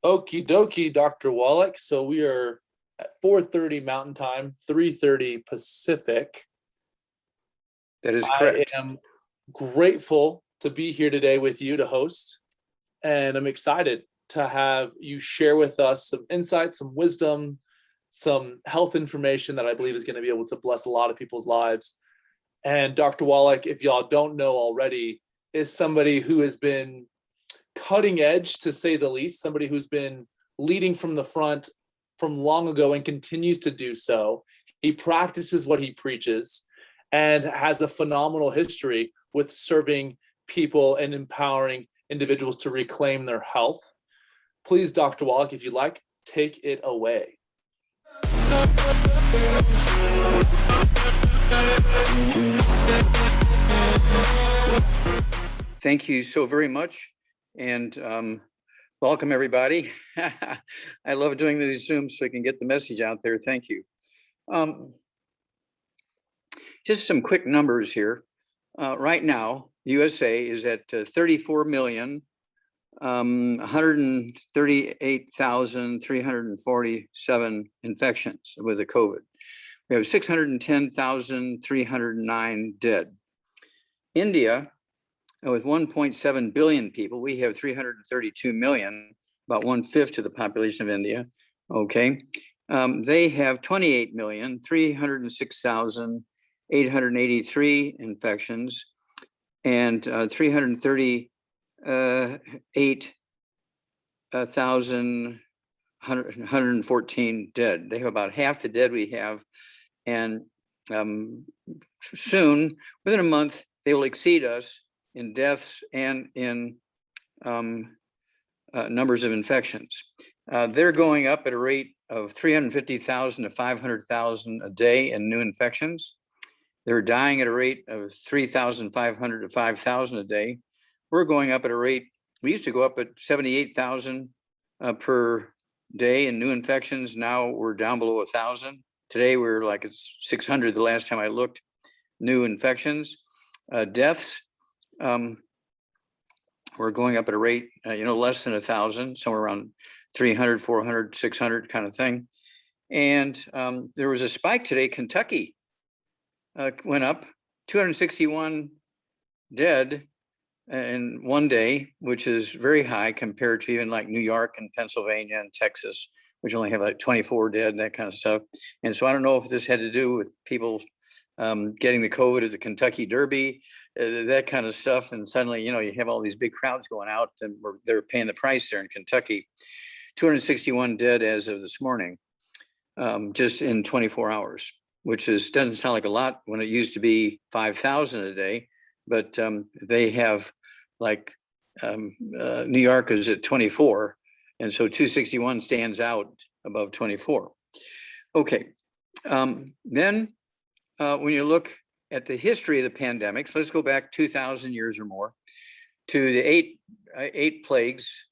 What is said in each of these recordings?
Okie dokie, Dr. Wallach. So we are at 4:30 Mountain Time, 3:30 Pacific. That is correct. I am grateful to be here today with you to host, and I'm excited to have you share with us some insights, some wisdom, some health information that I believe is going to be able to bless a lot of people's lives. And Dr. Wallach, if y'all don't know already, is somebody who has been cutting edge, to say the least, somebody who's been leading from the front from long ago and continues to do so. He practices what he preaches and has a phenomenal history with serving people and empowering individuals to reclaim their health. Please, Dr. Wallach, if you like, take it away. Thank you so very much. And welcome, everybody. I love doing these Zooms so I can get the message out there. Thank you. Just some quick numbers here. Right now, the USA is at 34,138,347 infections with the COVID. We have 610,309 dead. India, with 1.7 billion people, we have 332 million, about 1/5 of the population of India. Okay. They have 28,306,883 infections and 338,114 dead. They have about half the dead we have. And soon, within a month, they will exceed us in deaths and in numbers of infections. They're going up at a rate of 350,000 to 500,000 a day in new infections. They're dying at a rate of 3,500 to 5,000 a day. We're going up at a rate, we used to go up at 78,000 per day in new infections. Now we're down below 1,000. Today we're like at 600 the last time I looked, new infections. Deaths, we're going up at a rate, less than 1,000, somewhere around 300, 400, 600 kind of thing. And there was a spike today. Kentucky went up 261 dead in one day, which is very high compared to even like New York and Pennsylvania and Texas, which only have like 24 dead and that kind of stuff. And so I don't know if this had to do with people getting the COVID as a Kentucky Derby, that kind of stuff. And suddenly, you have all these big crowds going out and they're paying the price there in Kentucky. 261 dead as of this morning, just in 24 hours, which doesn't sound like a lot when it used to be 5,000 a day, but they have like New York is at 24. And so 261 stands out above 24. Okay, then when you look at the history of the pandemics, let's go back 2,000 years or more to the eight plagues.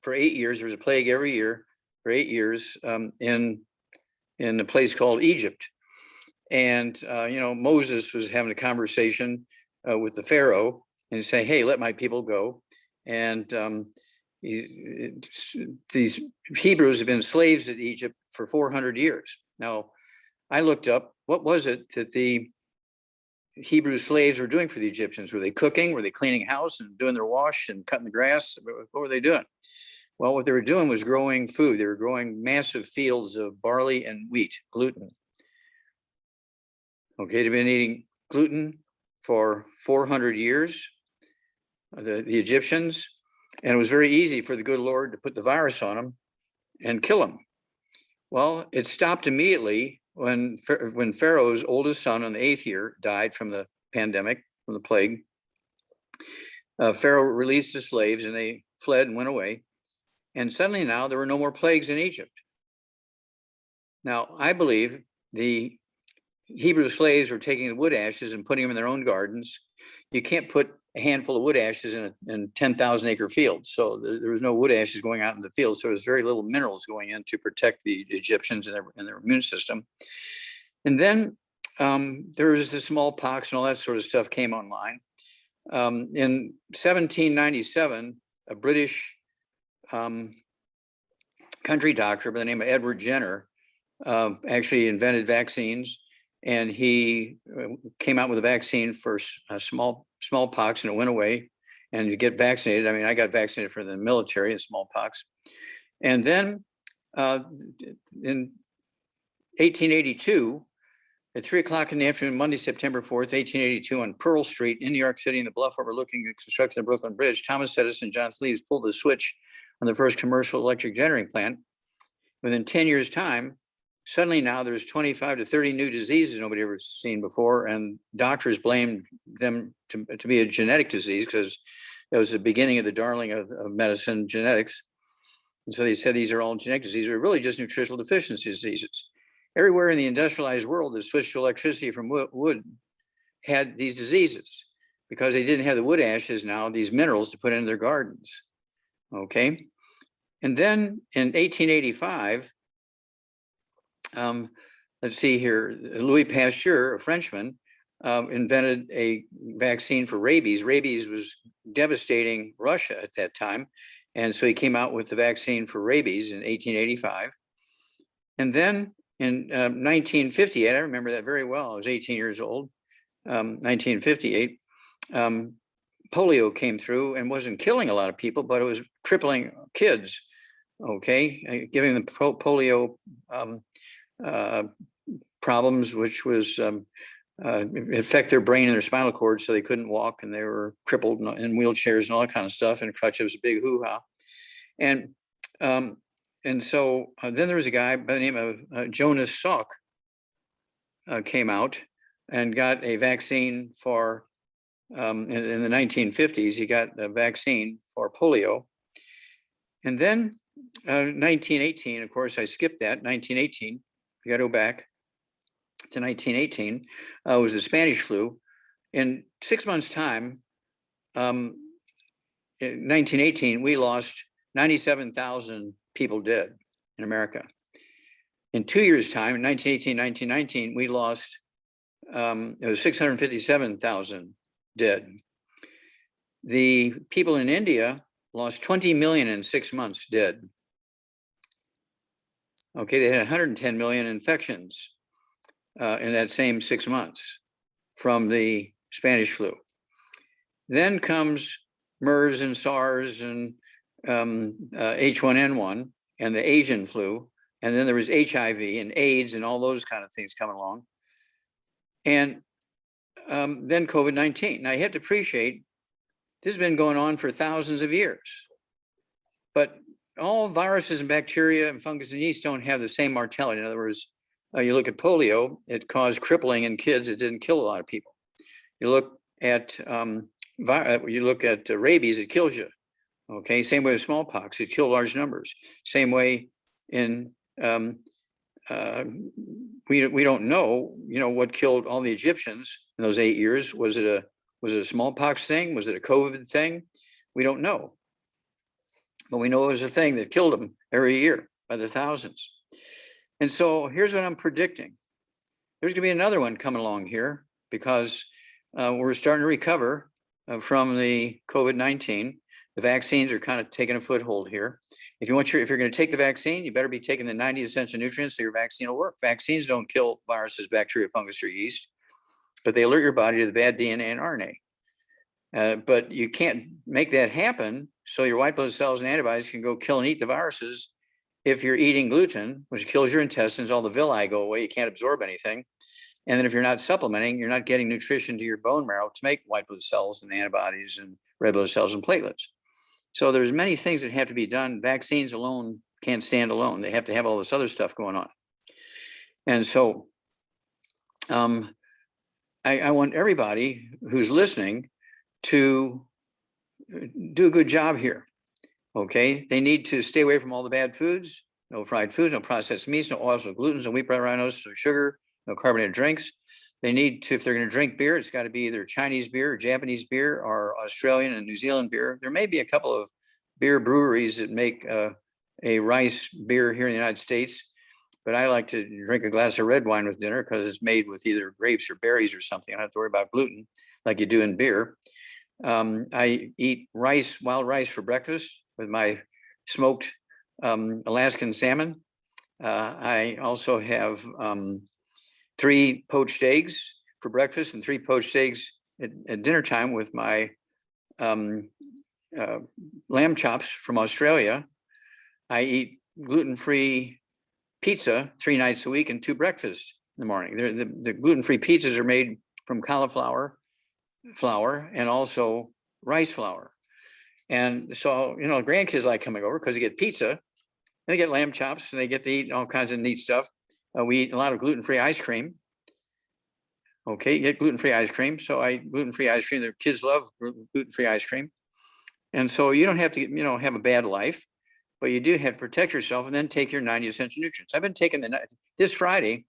For 8 years, there was a plague every year for 8 years in a place called Egypt. And, Moses was having a conversation with the Pharaoh and saying, hey, let my people go. And these Hebrews have been slaves in Egypt for 400 years. Now, I looked up, what was it that the Hebrew slaves were doing for the Egyptians? Were they cooking? Were they cleaning house and doing their wash and cutting the grass? What were they doing? Well, what they were doing was growing food. They were growing massive fields of barley and wheat, gluten. Okay, they've been eating gluten for 400 years, the Egyptians, and it was very easy for the good Lord to put the virus on them and kill them. Well, it stopped immediately when Pharaoh's oldest son in the 8th year died from the pandemic, from the plague. Pharaoh released the slaves and they fled and went away. And suddenly now there were no more plagues in Egypt. Now, I believe the Hebrew slaves were taking the wood ashes and putting them in their own gardens. You can't put a handful of wood ashes in a 10,000 acre field. So there was no wood ashes going out in the field. So there was very little minerals going in to protect the Egyptians and their immune system. And then there was the smallpox and all that sort of stuff came online. In 1797, a British country doctor by the name of Edward Jenner actually invented vaccines, and he came out with a vaccine for smallpox, and it went away. And to get vaccinated, I mean, I got vaccinated for the military and smallpox. And then in 1882, at 3 o'clock in the afternoon, Monday, September 4th, 1882, on Pearl Street in New York City, in the bluff overlooking the construction of the Brooklyn Bridge, Thomas Edison and John Cleves pulled the switch on the first commercial electric generating plant. Within 10 years' time, suddenly now there's 25 to 30 new diseases nobody ever seen before, and doctors blamed them to be a genetic disease because that was the beginning of the darling of medicine, genetics. And so they said these are all genetic diseases, are really just nutritional deficiency diseases. Everywhere in the industrialized world that switched to electricity from wood had these diseases because they didn't have the wood ashes now, these minerals to put in their gardens. Okay. And then in 1885, let's see here, Louis Pasteur, a Frenchman, invented a vaccine for rabies. Rabies was devastating Russia at that time. And so he came out with the vaccine for rabies in 1885. And then in 1958, I remember that very well. I was 18 years old, 1958. Polio came through and wasn't killing a lot of people, but it was crippling kids, okay, giving them polio problems, which was affect their brain and their spinal cord, so they couldn't walk and they were crippled in wheelchairs and all that kind of stuff. And crutches was a big hoo-ha. And so then there was a guy by the name of Jonas Salk came out and got a vaccine for, in the 1950s, he got a vaccine for polio. And then 1918, of course, I skipped that, 1918, we got to go back to 1918, was the Spanish flu. In 6 months' time, in 1918, we lost 97,000 people dead in America. In 2 years' time, in 1918, 1919, we lost, it was 657,000 dead. The people in India lost 20 million in 6 months dead. Okay, they had 110 million infections in that same 6 months from the Spanish flu. Then comes MERS and SARS and H1N1 and the Asian flu. And then there was HIV and AIDS and all those kind of things coming along. And then COVID-19. Now you have to appreciate, this has been going on for thousands of years. But all viruses and bacteria and fungus and yeast don't have the same mortality. In other words, you look at polio, it caused crippling in kids. It didn't kill a lot of people. You look at rabies, it kills you. Okay, same way with smallpox, it killed large numbers. Same way in we don't know, what killed all the Egyptians in those 8 years. Was it a smallpox thing? Was it a COVID thing? We don't know. But we know it was a thing that killed them every year by the thousands. And so here's what I'm predicting. There's going to be another one coming along here because we're starting to recover from the COVID-19. The vaccines are kind of taking a foothold here. If you're going to take the vaccine, you better be taking the 90 essential nutrients so your vaccine will work. Vaccines don't kill viruses, bacteria, fungus, or yeast, but they alert your body to the bad DNA and RNA. But you can't make that happen so your white blood cells and antibodies can go kill and eat the viruses if you're eating gluten, which kills your intestines, all the villi go away, you can't absorb anything. And then if you're not supplementing, you're not getting nutrition to your bone marrow to make white blood cells and antibodies and red blood cells and platelets. So there's many things that have to be done. Vaccines alone can't stand alone. They have to have all this other stuff going on. And so I want everybody who's listening to do a good job here. Okay, they need to stay away from all the bad foods, no fried foods, no processed meats, no oils, no gluten, no wheat, bread, rhinos, no sugar, no carbonated drinks. They need to, if they're going to drink beer, it's got to be either Chinese beer or Japanese beer or Australian and New Zealand beer. There may be a couple of beer breweries that make a rice beer here in the United States, but I like to drink a glass of red wine with dinner because it's made with either grapes or berries or something. I don't have to worry about gluten like you do in beer. I eat rice, wild rice for breakfast with my smoked Alaskan salmon. I also have 3 poached eggs for breakfast and 3 poached eggs at dinner time with my lamb chops from Australia. I eat gluten-free pizza 3 nights a week and 2 breakfasts in the morning. The gluten-free pizzas are made from cauliflower flour and also rice flour. And so, you know, grandkids like coming over because they get pizza and they get lamb chops and they get to eat all kinds of neat stuff. We eat a lot of gluten-free ice cream. Okay, get gluten-free ice cream. So I eat gluten-free ice cream. Their kids love gluten-free ice cream. And so you don't have to, you know, have a bad life, but you do have to protect yourself and then take your 90 essential nutrients. I've been taking this Friday,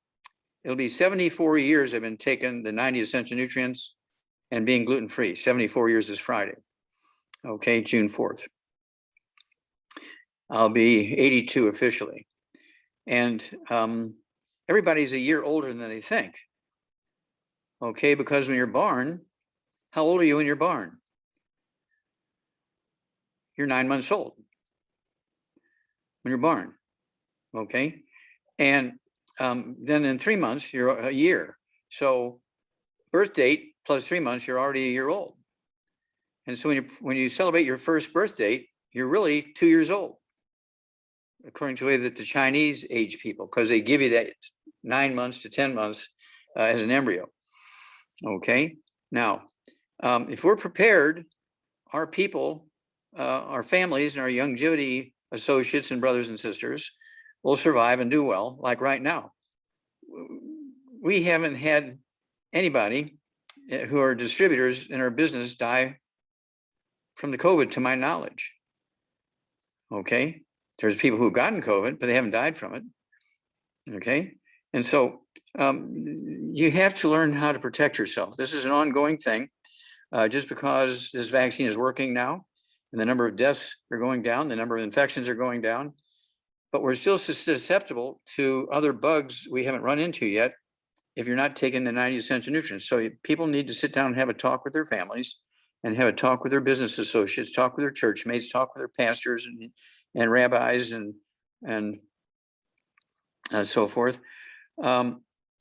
it'll be 74 years I've been taking the 90 essential nutrients and being gluten-free. 74 years this Friday. Okay, June 4th. I'll be 82 officially. And everybody's a year older than they think. Okay, because when you're born, how old are you when you're born? You're 9 months old when you're born. Okay, and then in 3 months, you're a year. So birth date plus 3 months, you're already a year old. And so when you celebrate your first birth date, you're really 2 years old, according to the way that the Chinese age people, because they give you that 9 months to 10 months as an embryo. Okay, now, if we're prepared, our people, our families and our longevity associates and brothers and sisters will survive and do well, like right now. We haven't had anybody who are distributors in our business die from the COVID to my knowledge. Okay, there's people who've gotten COVID, but they haven't died from it. Okay, and so you have to learn how to protect yourself. This is an ongoing thing. Just because this vaccine is working now and the number of deaths are going down, the number of infections are going down, but we're still susceptible to other bugs we haven't run into yet if you're not taking the 90 essential nutrients. So people need to sit down and have a talk with their families and have a talk with their business associates, talk with their church mates, talk with their pastors and rabbis and so forth.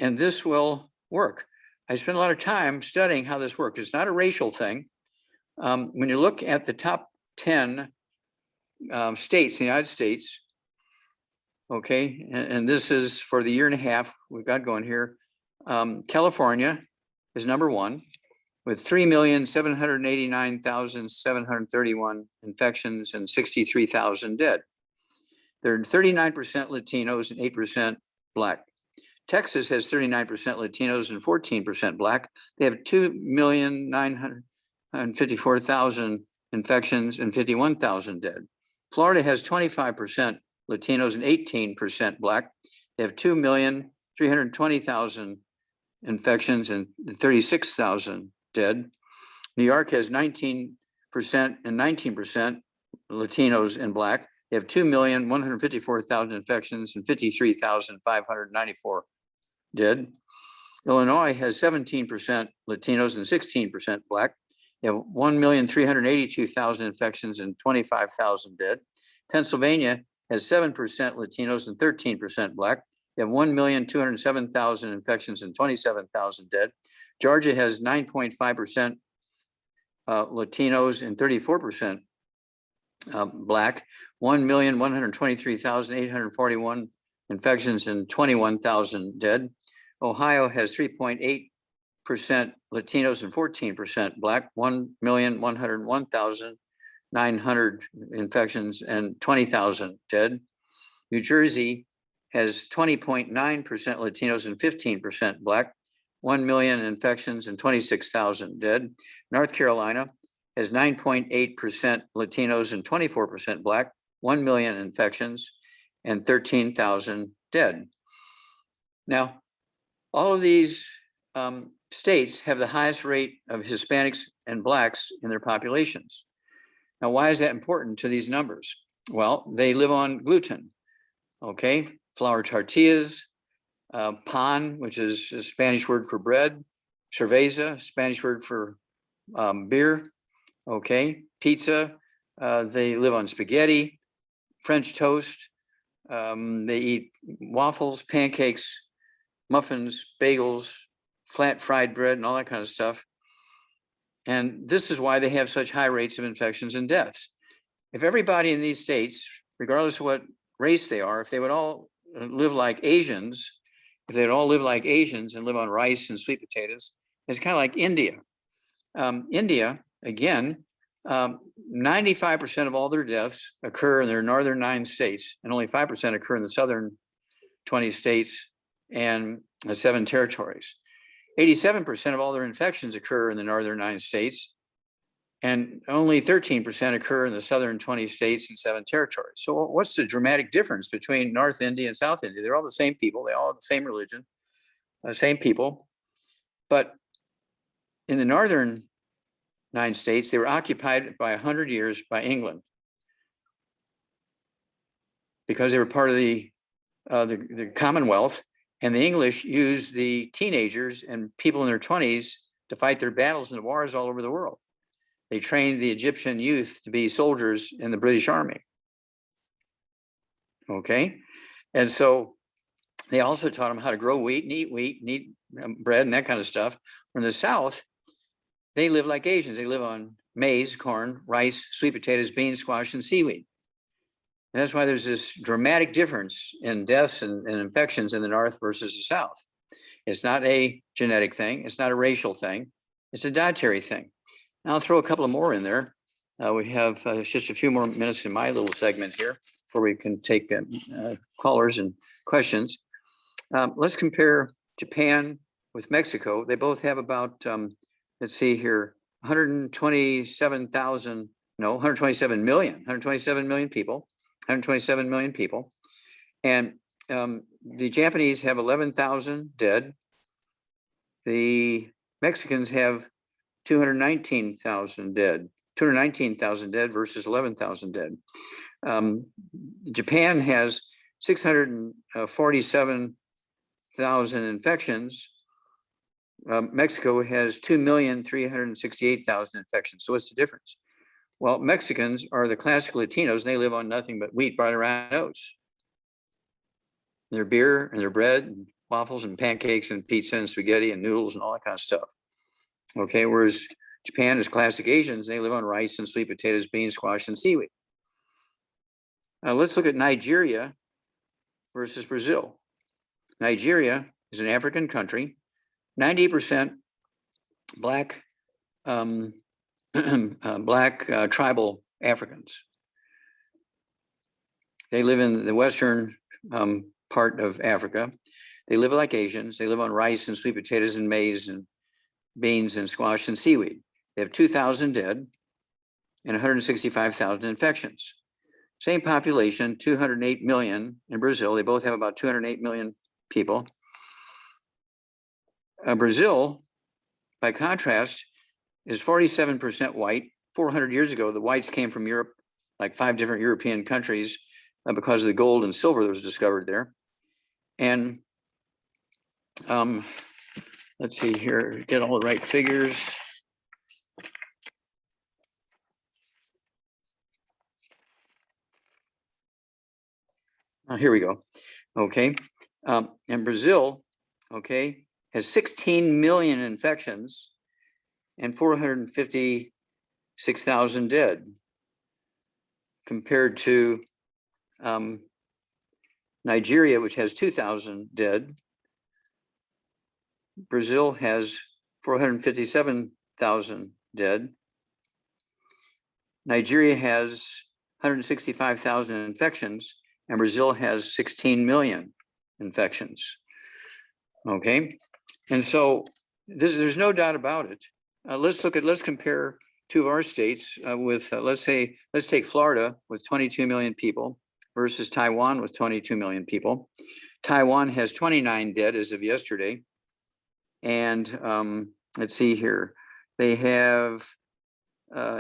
And this will work. I spent a lot of time studying how this works. It's not a racial thing. When you look at the top 10 states in the United States, okay, and this is for the year and a half we've got going here. California is number 1 with 3,789,731 infections and 63,000 dead. There are 39% Latinos and 8% Black. Texas has 39% Latinos and 14% Black. They have 2,954,000 infections and 51,000 dead. Florida has 25% Latinos and 18% Black. They have 2,320,000 infections and 36,000 dead. New York has 19% and 19% Latinos and Black. They have 2,154,000 infections and 53,594 dead. Illinois has 17% Latinos and 16% Black. They have 1,382,000 infections and 25,000 dead. Pennsylvania has 7% Latinos and 13% Black. They have 1,207,000 infections and 27,000 dead. Georgia has 9.5% Latinos and 34% Black. 1,123,841 infections and 21,000 dead. Ohio has 3.8% Latinos and 14% Black, 1,101,900 infections and 20,000 dead. New Jersey has 20.9% Latinos and 15% Black, 1 million infections and 26,000 dead. North Carolina has 9.8% Latinos and 24% Black, 1 million infections and 13,000 dead. Now, all of these states have the highest rate of Hispanics and Blacks in their populations. Now, why is that important to these numbers? Well, they live on gluten, okay? Flour tortillas, pan, which is a Spanish word for bread, cerveza, Spanish word for beer, okay? Pizza, they live on spaghetti, French toast. They eat waffles, pancakes, muffins, bagels, flat fried bread, and all that kind of stuff. And this is why they have such high rates of infections and deaths. If everybody in these states, regardless of what race they are, if they would all live like Asians, if they'd all live like Asians and live on rice and sweet potatoes, it's kind of like India. India, again, 95% of all their deaths occur in their northern 9 states, and only 5% occur in the southern 20 states and 7 territories. 87% of all their infections occur in the northern 9 states, and only 13% occur in the southern 20 states and 7 territories. So what's the dramatic difference between North India and South India? They're all the same people. They all have the same religion, same people. But in the northern 9 states, they were occupied by 100 years by England because they were part of the Commonwealth, and the English used the teenagers and people in their 20s to fight their battles in the wars all over the world. They trained the Egyptian youth to be soldiers in the British Army. Okay, and so they also taught them how to grow wheat and eat bread and that kind of stuff. In the South, they live like Asians. They live on maize, corn, rice, sweet potatoes, beans, squash, and seaweed. And that's why there's this dramatic difference in deaths and infections in the North versus the South. It's not a genetic thing. It's not a racial thing. It's a dietary thing. Now I'll throw a couple of more in there. We have just a few more minutes in my little segment here before we can take callers and questions. Let's compare Japan with Mexico. They both have about, let's see here, 127 million people. 127 million people. And the Japanese have 11,000 dead. The Mexicans have 219,000 dead. 219,000 dead versus 11,000 dead. Japan has 647,000 infections. Mexico has 2,368,000 infections. So what's the difference? Well, Mexicans are the classic Latinos, and they live on nothing but wheat, brought around nose. Their beer and their bread and waffles and pancakes and pizza and spaghetti and noodles and all that kind of stuff. Okay, whereas Japan is classic Asians, they live on rice and sweet potatoes, beans, squash, and seaweed. Now let's look at Nigeria versus Brazil. Nigeria is an African country, 90% Black tribal Africans. They live in the western part of Africa. They live like Asians. They live on rice and sweet potatoes and maize and beans and squash and seaweed. They have 2,000 dead and 165,000 infections. Same population, 208 million in Brazil. They both have about 208 million people. Brazil, by contrast, is 47% white. 400 years ago, the whites came from Europe, like 5 different European countries, because of the gold and silver that was discovered there. And let's see here, get all the right figures. Here we go. Okay. And Brazil, okay, has 16 million infections and 456,000 dead, compared to Nigeria, which has 2,000 dead. Brazil has 457,000 dead. Nigeria has 165,000 infections, and Brazil has 16 million infections. Okay, and so there's no doubt about it. Let's compare 2 of our states with, let's take Florida with 22 million people versus Taiwan with 22 million people. Taiwan has 29 dead as of yesterday. And let's see here, they have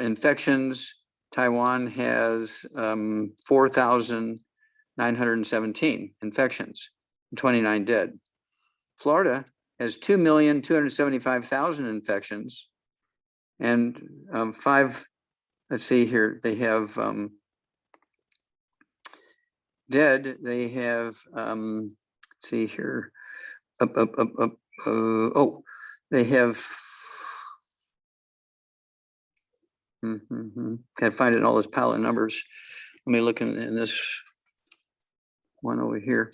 infections. Taiwan has 4,917 infections, 29 dead. Florida has 2,275,000 infections, and let's see here, they have dead, they have, let's see here, up, oh, they have, can't find it in all this pile of numbers. Let me look in this one over here.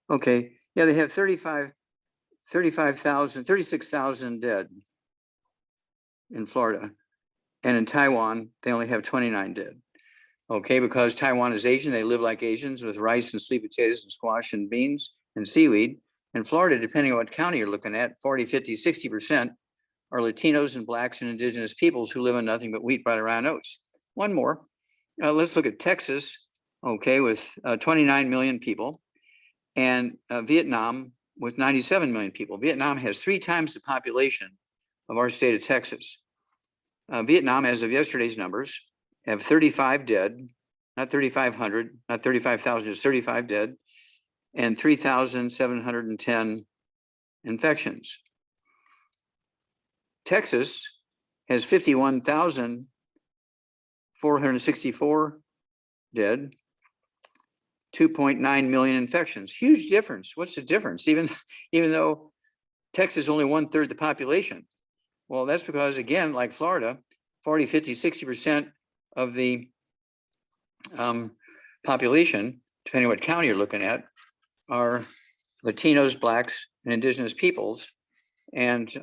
Okay, yeah, they have 36,000 dead in Florida. And in Taiwan, they only have 29 dead. Okay, because Taiwan is Asian, they live like Asians with rice and sweet potatoes and squash and beans and seaweed. In Florida, depending on what county you're looking at, 40, 50, 60% are Latinos and Blacks and indigenous peoples who live on nothing but wheat, butter, and oats. One more, let's look at Texas, okay, with 29 million people, and Vietnam with 97 million people. Vietnam has 3 times the population of our state of Texas. Vietnam, as of yesterday's numbers, have 35 dead, not 3,500, not 35,000, just 35 dead, and 3,710 infections. Texas has 51,464 dead, 2.9 million infections. Huge difference. What's the difference? Even though Texas is only 1/3 the population. Well, that's because, again, like Florida, 40, 50, 60% of the population, depending on what county you're looking at, are Latinos, Blacks, and indigenous peoples. And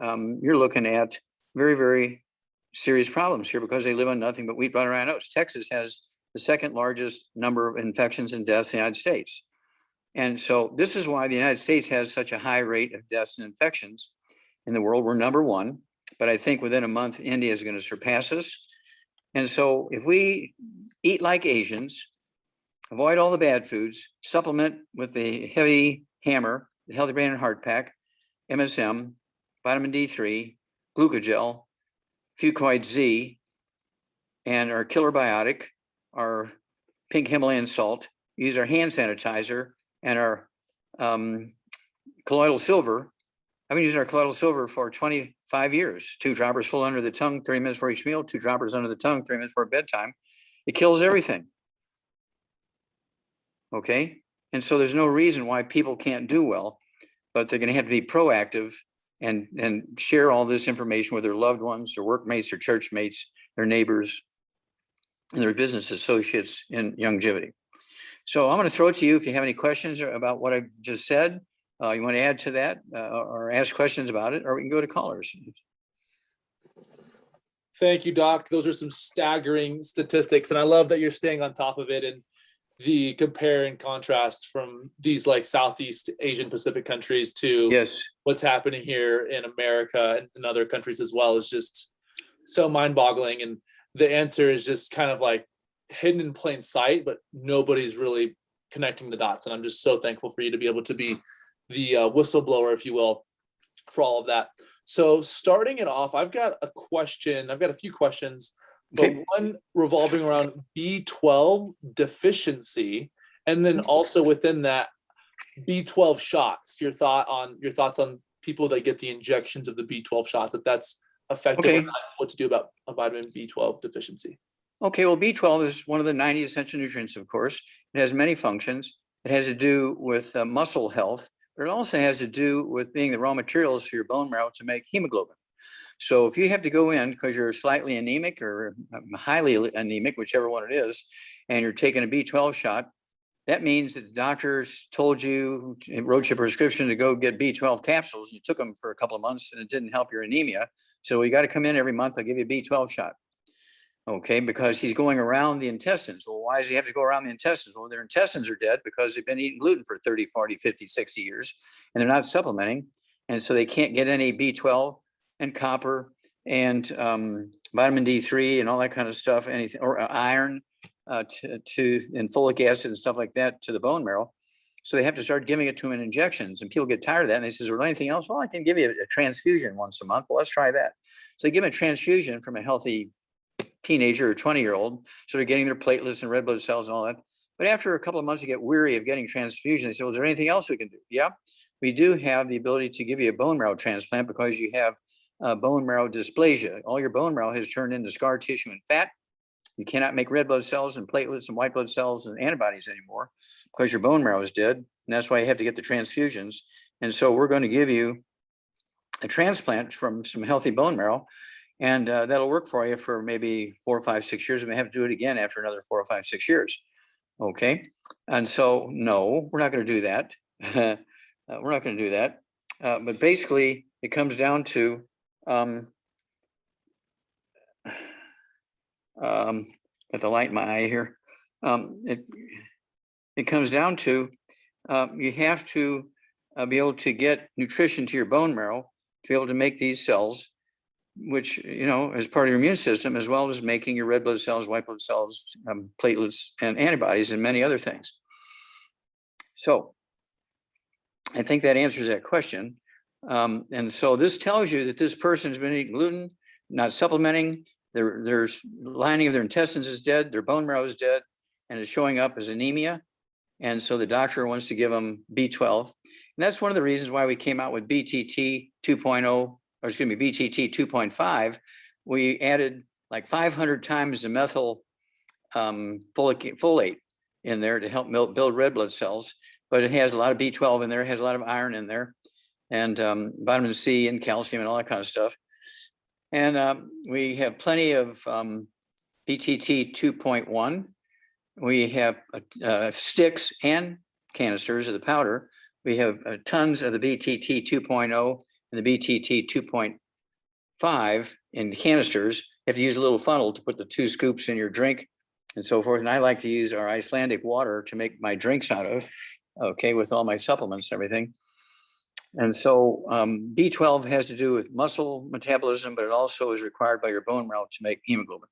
you're looking at very, very serious problems here because they live on nothing but wheat, butter, and oats. Texas has the 2nd largest number of infections and deaths in the United States. And so this is why the United States has such a high rate of deaths and infections in the world. We're #1, but I think within a month, India is going to surpass us. And so if we eat like Asians, avoid all the bad foods, supplement with the heavy hammer, the Healthy Brain and Heart Pack, MSM, vitamin D3, glucogel, fucoid Z, and our killer biotic, our pink Himalayan salt, use our hand sanitizer and our colloidal silver. I've been using our colloidal silver for 25 years. 2 droppers full under the tongue, 30 minutes for each meal, 2 droppers under the tongue, 3 minutes for bedtime. It kills everything. Okay. And so there's no reason why people can't do well, but they're going to have to be proactive and share all this information with their loved ones, their workmates, their church mates, their neighbors, and their business associates in longevity. So I'm going to throw it to you if you have any questions about what I've just said. You want to add to that or ask questions about it, or we can go to callers. Thank you, Doc. Those are some staggering statistics, and I love that you're staying on top of it. And the compare and contrast from these like Southeast Asian Pacific countries to what's happening here in America and in other countries as well is just so mind-boggling. And the answer is just kind of like hidden in plain sight, but nobody's really connecting the dots. And I'm just so thankful for you to be able to be the whistleblower, if you will, for all of that. So starting it off, I've got a few questions, but one revolving around B12 deficiency, and then also within that B12 shots. Your thoughts on people that get the injections of the B12 shots, if that's effective or not, what to do about a vitamin B12 deficiency. Okay, well, B12 is one of the 90 essential nutrients, of course. It has many functions. It has to do with muscle health, but it also has to do with being the raw materials for your bone marrow to make hemoglobin. So if you have to go in because you're slightly anemic or highly anemic, whichever one it is, and you're taking a B12 shot, that means that the doctors told you, wrote you a prescription to go get B12 capsules. You took them for a couple of months and it didn't help your anemia. So you got to come in every month. I'll give you a B12 shot. Okay, because he's going around the intestines. Well, why does he have to go around the intestines? Well, their intestines are dead because they've been eating gluten for 30, 40, 50, 60 years, and they're not supplementing. And so they can't get any B12 and copper and vitamin D3 and all that kind of stuff, anything, or iron and folic acid and stuff like that to the bone marrow. So they have to start giving it to them in injections, and people get tired of that. And they say, well, anything else? Well, I can give you a transfusion once a month. Well, let's try that. So they give them a transfusion from a healthy teenager or 20-year-old. So they're getting their platelets and red blood cells and all that. But after a couple of months, you get weary of getting transfusion. They say, well, is there anything else we can do? Yeah, we do have the ability to give you a bone marrow transplant because you have bone marrow dysplasia. All your bone marrow has turned into scar tissue and fat. You cannot make red blood cells and platelets and white blood cells and antibodies anymore because your bone marrow is dead. And that's why you have to get the transfusions. And so we're going to give you a transplant from some healthy bone marrow, and that'll work for you for maybe 4 or 5, 6 years. We may have to do it again after another 4 or 5, 6 years. Okay. And so, no, we're not going to do that. We're not going to do that. But basically, it comes down to got the light in my eye here. It comes down to you have to be able to get nutrition to your bone marrow to be able to make these cells, which, you know, as part of your immune system, as well as making your red blood cells, white blood cells, platelets, and antibodies, and many other things. So I think that answers that question. And so this tells you that this person has been eating gluten, not supplementing. Their lining of their intestines is dead, their bone marrow is dead, and it's showing up as anemia. And so the doctor wants to give them B12. And that's one of the reasons why we came out with BTT 2.0, or excuse me, BTT 2.5. We added like 500 times the methylfolate in there to help build red blood cells. But it has a lot of B12 in there, it has a lot of iron in there, and vitamin C and calcium and all that kind of stuff. And we have plenty of BTT 2.1. We have sticks and canisters of the powder. We have tons of the BTT 2.0 and the BTT 2.5 in canisters. You have to use a little funnel to put the 2 scoops in your drink and so forth. And I like to use our Icelandic water to make my drinks out of, okay, with all my supplements and everything. And so B12 has to do with muscle metabolism, but it also is required by your bone marrow to make hemoglobin.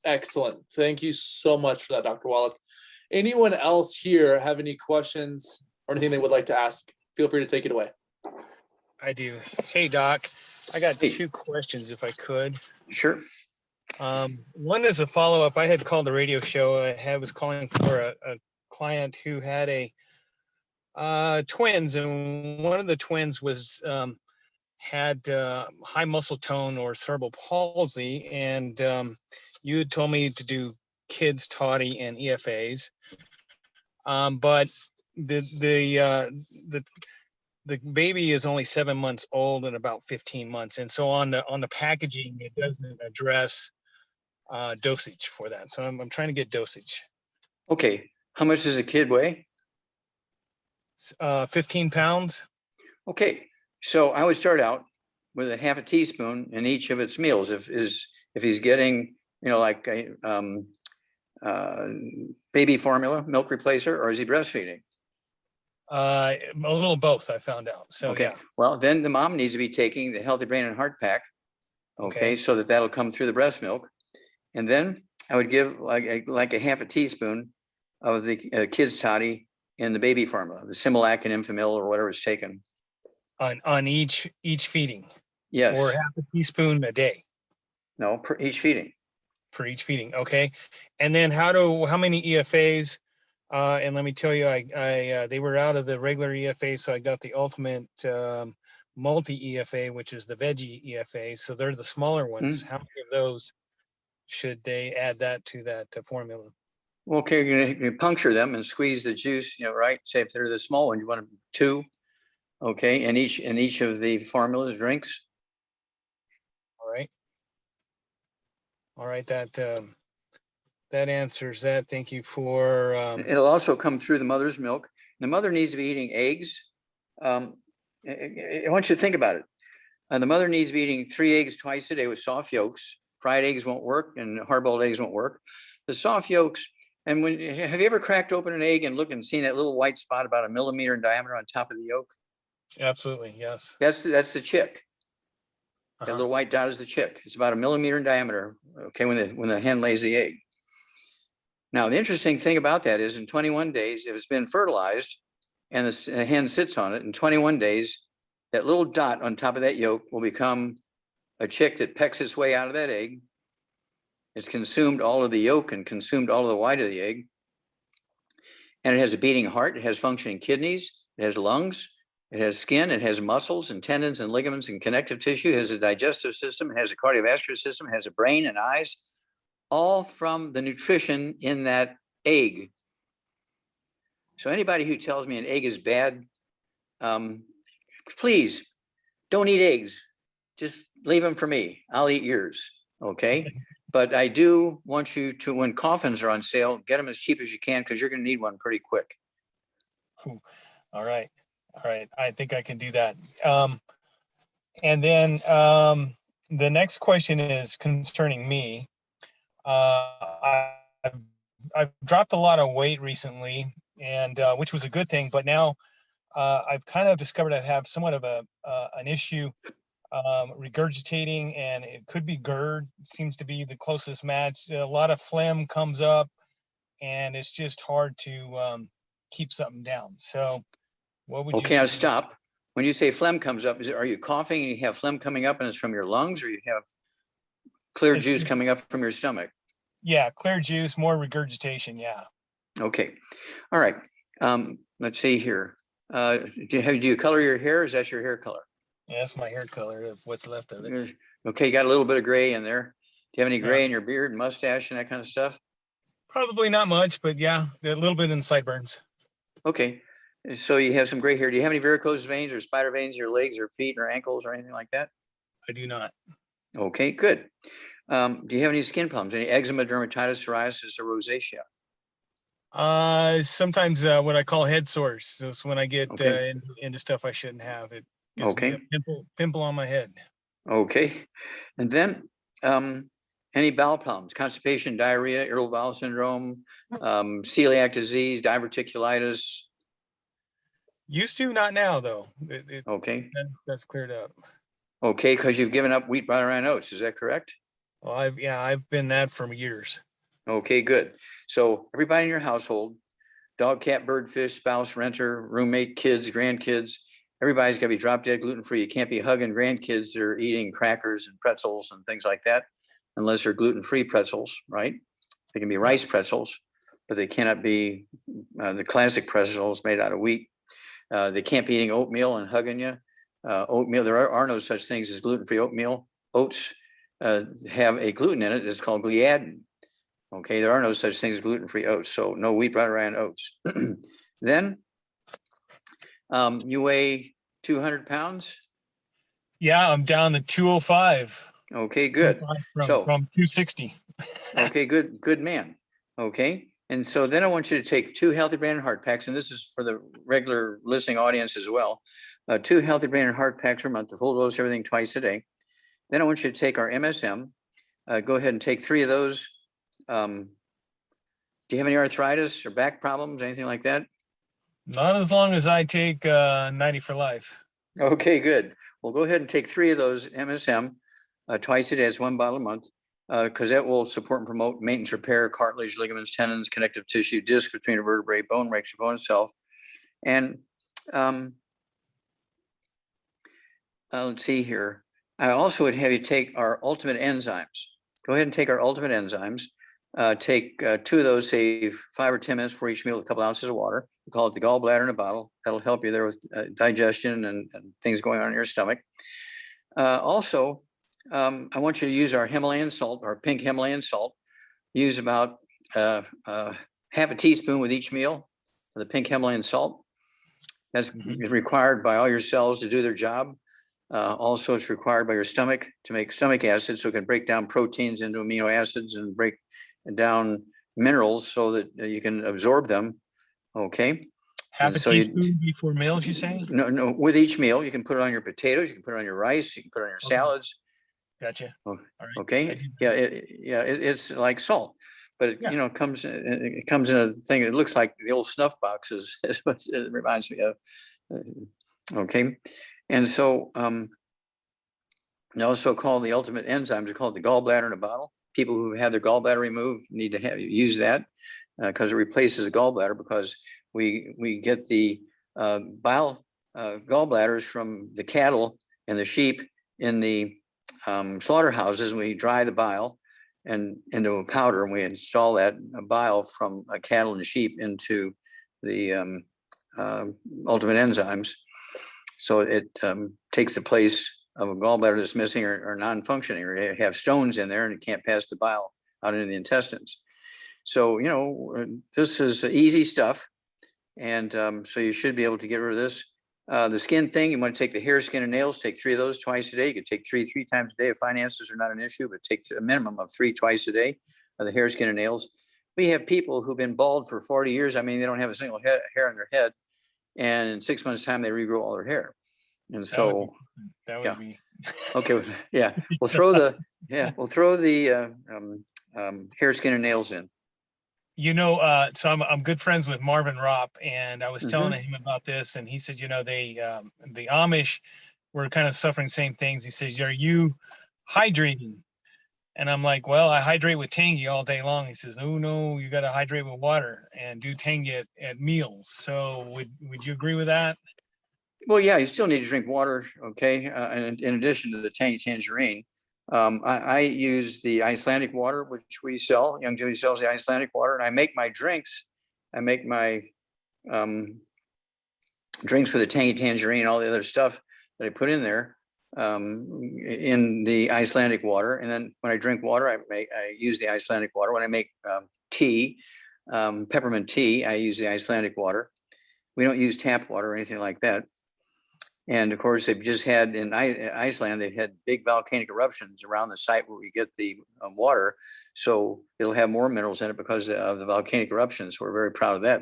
Excellent. Thank you so much for that, Dr. Wallach. Anyone else here have any questions or anything they would like to ask? Feel free to take it away. I do. Hey, Doc. I got Hey. 2 questions, if I could. Sure. One is a follow-up. I had called the radio show. I was calling for a client who had twins, and one of the twins was had high muscle tone or cerebral palsy, and you had told me to do kids toddy and EFAs, but the baby is only 7 months old and about 15 months, and so on the packaging it doesn't address dosage for that. So I'm trying to get dosage. Okay. How much does a kid weigh? 15 pounds. Okay. So I would start out with a half a teaspoon in each of its meals. If he's getting, you know, like a baby formula, milk replacer, or is he breastfeeding? A little of both, I found out. So okay. Yeah. Well, then the mom needs to be taking the Healthy Brain and Heart Pack. Okay. So that'll come through the breast milk. And then I would give like a half a teaspoon of the kids toddy in the baby formula, the Similac and Enfamil or whatever is taken. On each feeding. Yes. Or half a teaspoon a day. No, per each feeding. For each feeding. Okay. And then how many EFAs? And let me tell you, I they were out of the regular EFA, so I got the ultimate multi EFA, which is the veggie EFA. So they're the smaller ones. How many of those should they add that to that formula? Okay, you're gonna puncture them and squeeze the juice, you know, right? Say if they're the small ones, you want 2. Okay, and each of the formulas drinks. All right. That answers that. Thank you for. It'll also come through the mother's milk. The mother needs to be eating eggs. I want you to think about it. The mother needs to be eating 3 eggs twice a day with soft yolks. Fried eggs won't work, and hard-boiled eggs won't work. The soft yolks. And have you ever cracked open an egg and looked and seen that little white spot about 1 millimeter in diameter on top of the yolk? Absolutely, yes. That's the chick. That little white dot is the chick. It's about 1 millimeter in diameter. Okay, when the hen lays the egg. Now, the interesting thing about that is in 21 days, if it's been fertilized and the hen sits on it, in 21 days, that little dot on top of that yolk will become a chick that pecks its way out of that egg. It's consumed all of the yolk and consumed all of the white of the egg. And it has a beating heart. It has functioning kidneys. It has lungs. It has skin, it has muscles and tendons and ligaments and connective tissue, it has a digestive system, it has a cardiovascular system, it has a brain and eyes, all from the nutrition in that egg. So anybody who tells me an egg is bad, please don't eat eggs. Just leave them for me. I'll eat yours. Okay. But I do want you to, when coffins are on sale, get them as cheap as you can, because you're going to need one pretty quick. All right. All right. I think I can do that. And then the next question is concerning me. I've dropped a lot of weight recently, and which was a good thing, but now I've kind of discovered I have somewhat of an issue regurgitating, and it could be Gerd. Seems to be the closest match. A lot of phlegm comes up, and it's just hard to keep something down. So what would you Okay, I'll suggest? stop. When you say phlegm comes up, are you coughing and you have phlegm coming up and it's from your lungs, or you have clear It's- juice coming up from your stomach? Yeah, clear juice, more regurgitation. Yeah. Okay. All right. Let's see here. Do you color your hair? Is that your hair color? Yeah, that's my hair color of what's left of it. Okay, you got a little bit of gray in there. Do you have any gray Yeah. in your beard and mustache and that kind of stuff? Probably not much, but yeah, a little bit in sideburns. Okay. So you have some gray hair. Do you have any varicose veins or spider veins in your legs or feet or ankles or anything like that? I do not. Okay, good. Do you have any skin problems? Any eczema, dermatitis, psoriasis, or rosacea? Sometimes what I call head sores. So it's when I get Okay. into stuff I shouldn't have. It gives me Okay. a pimple on my head. Okay. And then any bowel problems, constipation, diarrhea, irritable bowel syndrome, celiac disease, diverticulitis. Used to, not now though. Okay. That's cleared up. Okay, because you've given up wheat, bran, and oats. Is that correct? Well, I've been that for years. Okay, good. So everybody in your household, dog, cat, bird, fish, spouse, renter, roommate, kids, grandkids, everybody's got to be drop dead gluten free. You can't be hugging grandkids that are eating crackers and pretzels and things like that, unless they're gluten free pretzels, right? They can be rice pretzels, but they cannot be the classic pretzels made out of wheat. They can't be eating oatmeal and hugging you. Oatmeal, there are no such things as gluten free oatmeal. Oats have a gluten in it. It's called gliadin. Okay, there are no such things as gluten-free oats, so no wheat, bran, and oats. Then you weigh 200 pounds. Yeah, I'm down to 205. Okay, good. From 260. Okay, good man. Okay, and so then I want you to take 2 Healthy Brain and Heart Packs, and this is for the regular listening audience as well. 2 Healthy Brain and Heart Packs per month, the full dose, everything twice a day. Then I want you to take our MSM. Go ahead and take 3 of those. Do you have any arthritis or back problems, anything like that? Not as long as I take 90 for life. Okay, good. Well, go ahead and take 3 of those MSM twice a day. It's 1 bottle a month, because that will support and promote maintenance repair, cartilage, ligaments, tendons, connective tissue, disc between the vertebrae, bone breaks your bone itself. And let's see here. I also would have you take our ultimate enzymes. Go ahead and take our ultimate enzymes. Take 2 of those, say 5 or 10 minutes for each meal with a couple ounces of water. We call it the gallbladder in a bottle. That'll help you there with digestion and things going on in your stomach. Also, I want you to use our Himalayan salt, our pink Himalayan salt. Use about half a teaspoon with each meal of the pink Himalayan salt. That's required by all your cells to do their job. Also, it's required by your stomach to make stomach acid, so it can break down proteins into amino acids and break down minerals so that you can absorb them. Okay. Half a teaspoon before meals, you say? No, with each meal, you can put it on your potatoes, you can put it on your rice, you can put it on your salads. Gotcha. Oh, All right. okay. Yeah, it's like salt, but it comes in a thing. It looks like the old snuff boxes. Is what it reminds me of. Okay, and so also called the ultimate enzymes. Are called the gallbladder in a bottle. People who have their gallbladder removed need to use that because it replaces the gallbladder, because we get the bile gallbladders from the cattle and the sheep in the slaughterhouses, and we dry the bile and into a powder, and we install that bile from cattle and sheep into the ultimate enzymes. So it takes the place of a gallbladder that's missing or non-functioning, or you have stones in there and it can't pass the bile out into the intestines. So, this is easy stuff. And so you should be able to get rid of this. The skin thing, you want to take the hair, skin, and nails, take 3 of those twice a day. You could take three times a day if finances are not an issue, but take a minimum of 3 twice a day of the hair, skin, and nails. We have people who've been bald for 40 years. I mean, they don't have a single hair on their head. And in 6 months' time, they regrow all their hair. And so, that would be okay, yeah, we'll throw the hair, skin, and nails in. So I'm good friends with Marvin Ropp, and I was telling him about this, and he said, they the Amish were kind of suffering the same things. He says, "Are you hydrating?" And I'm like, "Well, I hydrate with Tangy all day long." He says, "No, you got to hydrate with water and do Tangy at meals." So would you agree with that? Well, yeah, you still need to drink water, okay? And in addition to the Tangerine, I use the Icelandic water, which we sell. Young Jimmy sells the Icelandic water, and I make my drinks. I make my drinks with the Tangerine, all the other stuff that I put in there in the Icelandic water. And then when I drink water, I use the Icelandic water. When I make tea, peppermint tea, I use the Icelandic water. We don't use tap water or anything like that. And of course, they've just had in Iceland, they've had big volcanic eruptions around the site where we get the water. So it'll have more minerals in it because of the volcanic eruptions. We're very proud of that.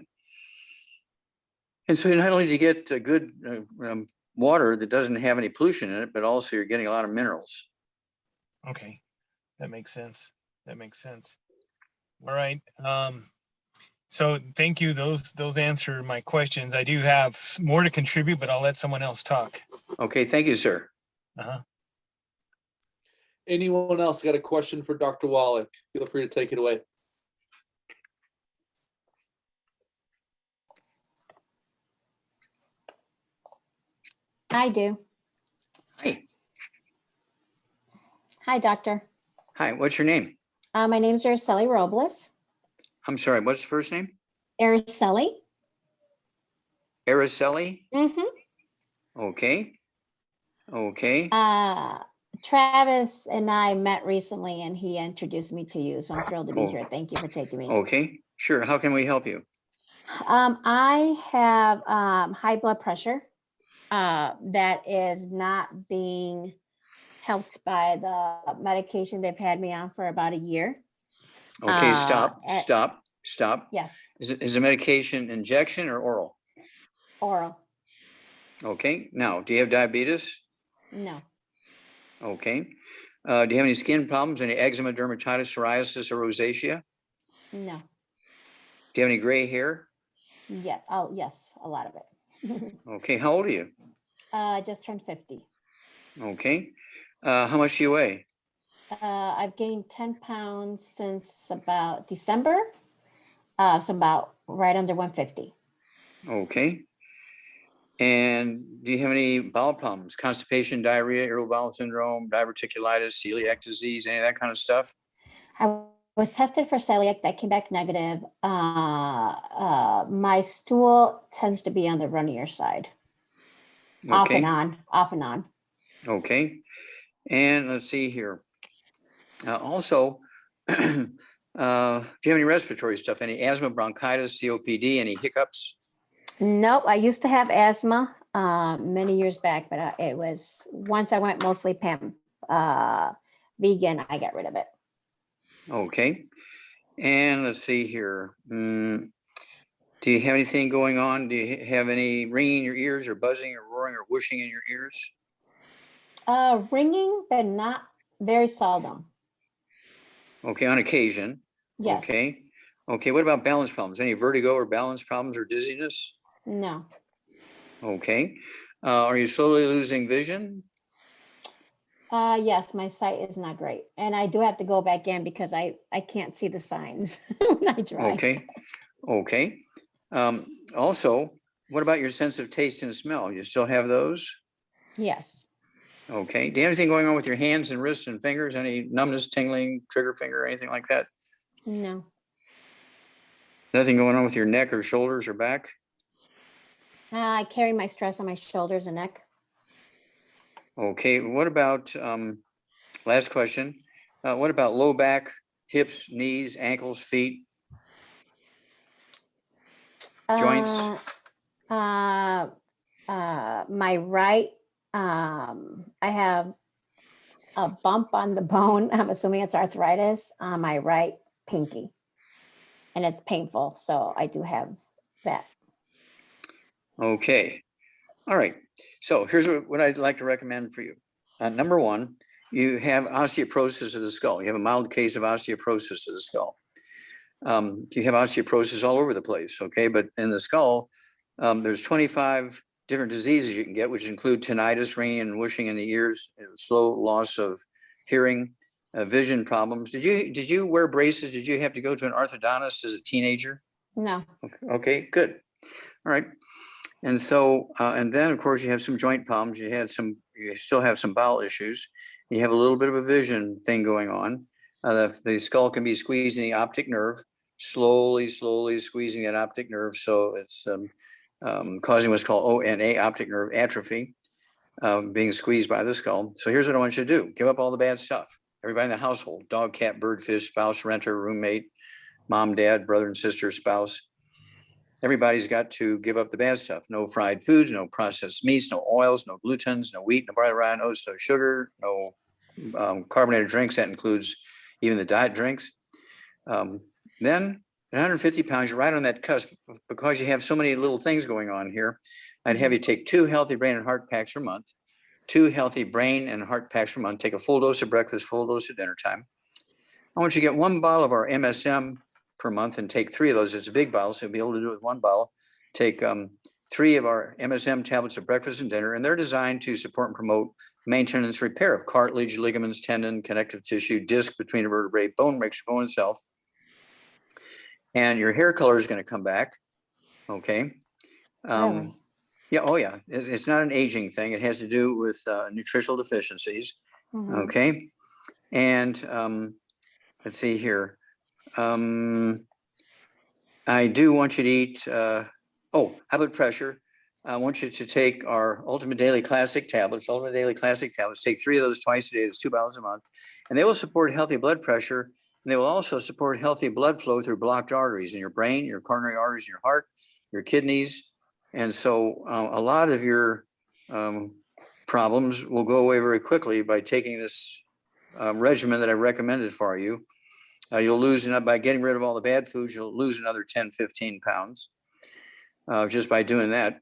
And so not only do you get a good water that doesn't have any pollution in it, but also you're getting a lot of minerals. Okay, that makes sense. All right. So thank you. Those answer my questions. I do have more to contribute, but I'll let someone else talk. Okay, thank you, sir. Anyone else got a question for Dr. Wallach? Feel free to take it away. I do. Hi. Hi, doctor. Hi, what's your name? My name's Araceli Robles. I'm sorry, what's the first name? Araceli. Araceli? Mm-hmm. Okay. Travis and I met recently and he introduced me to you. So I'm thrilled to be here. Thank you for taking me. Okay, sure. How can we help you? I have high blood pressure that is not being helped by the medication they've had me on for about a year. Okay, stop. Yes. Is the medication injection or oral? Oral. Okay, now, do you have diabetes? No. Okay. Do you have any skin problems, any eczema, dermatitis, psoriasis, or rosacea? No. Do you have any gray hair? Yeah. Oh, yes, a lot of it. Okay, how old are you? I just turned 50. Okay. How much do you weigh? I've gained 10 pounds since about December. So about right under 150. Okay. And do you have any bowel problems? Constipation, diarrhea, irritable bowel syndrome, diverticulitis, celiac disease, any of that kind of stuff? I was tested for celiac. That came back negative. My stool tends to be on the runnier side. Okay. Off and on. Okay. And let's see here. Also, do you have any respiratory stuff? Any asthma, bronchitis, COPD, any hiccups? Nope. I used to have asthma many years back, but it was once I went mostly vegan, I got rid of it. Okay. And let's see here. Do you have anything going on? Do you have any ringing in your ears or buzzing or roaring or whooshing in your ears? Ringing, but not very seldom. Okay, on occasion. Yes. Okay. Okay, what about balance problems? Any vertigo or balance problems or dizziness? No. Okay. Are you slowly losing vision? Yes, my sight is not great. And I do have to go back in because I can't see the signs when I drive. Okay. Okay. Also, what about your sense of taste and smell? You still have those? Yes. Okay. Do you have anything going on with your hands and wrists and fingers? Any numbness, tingling, trigger finger, anything like that? No. Nothing going on with your neck or shoulders or back? I carry my stress on my shoulders and neck. Okay, what about, last question, what about low back, hips, knees, ankles, feet, joints? My right, I have a bump on the bone. I'm assuming it's arthritis on my right pinky. And it's painful. So I do have that. Okay, all right. So here's what I'd like to recommend for you. Number one, you have osteoporosis of the skull. You have a mild case of osteoporosis of the skull. You have osteoporosis all over the place, okay? But in the skull, there's 25 different diseases you can get, which include tinnitus, ringing and whooshing in the ears, slow loss of hearing, vision problems. Did you wear braces? Did you have to go to an orthodontist as a teenager? No. Okay, good. All right. And so, and then of course you have some joint problems. You still have some bowel issues. You have a little bit of a vision thing going on. The skull can be squeezing the optic nerve, slowly squeezing that optic nerve. So it's causing what's called ONA, optic nerve atrophy, being squeezed by the skull. So here's what I want you to do. Give up all the bad stuff. Everybody in the household, dog, cat, bird, fish, spouse, renter, roommate, mom, dad, brother and sister, spouse. Everybody's got to give up the bad stuff. No fried foods, no processed meats, no oils, no glutens, no wheat, no barley, rye, oats, no sugar, no carbonated drinks. That includes even the diet drinks. Then at 150 pounds, you're right on that cusp. Because you have so many little things going on here, I'd have you take 2 healthy brain and heart packs per month, 2 healthy brain and heart packs per month. Take a full dose of breakfast, full dose of dinner time. I want you to get 1 bottle of our MSM per month and take 3 of those. It's a big bottle, so you'll be able to do it with 1 bottle. Take 3 of our MSM tablets of breakfast and dinner, and they're designed to support and promote maintenance repair of cartilage, ligaments, tendon, connective tissue, disc between the vertebrae, bone makes your bone itself. And your hair color is going to come back. Okay. Really? Yeah. Oh, yeah. It's not an aging thing. It has to do with nutritional deficiencies. Mhm. Okay. And let's see here. I do want you to eat, high blood pressure. I want you to take our Ultimate Daily Classic tablets, Take 3 of those twice a day. It's 2 bottles a month. And they will support healthy blood pressure. And they will also support healthy blood flow through blocked arteries in your brain, your coronary arteries in your heart, your kidneys. And so a lot of your problems will go away very quickly by taking this regimen that I recommended for you. You'll lose enough by getting rid of all the bad foods. You'll lose another 10, 15 pounds just by doing that.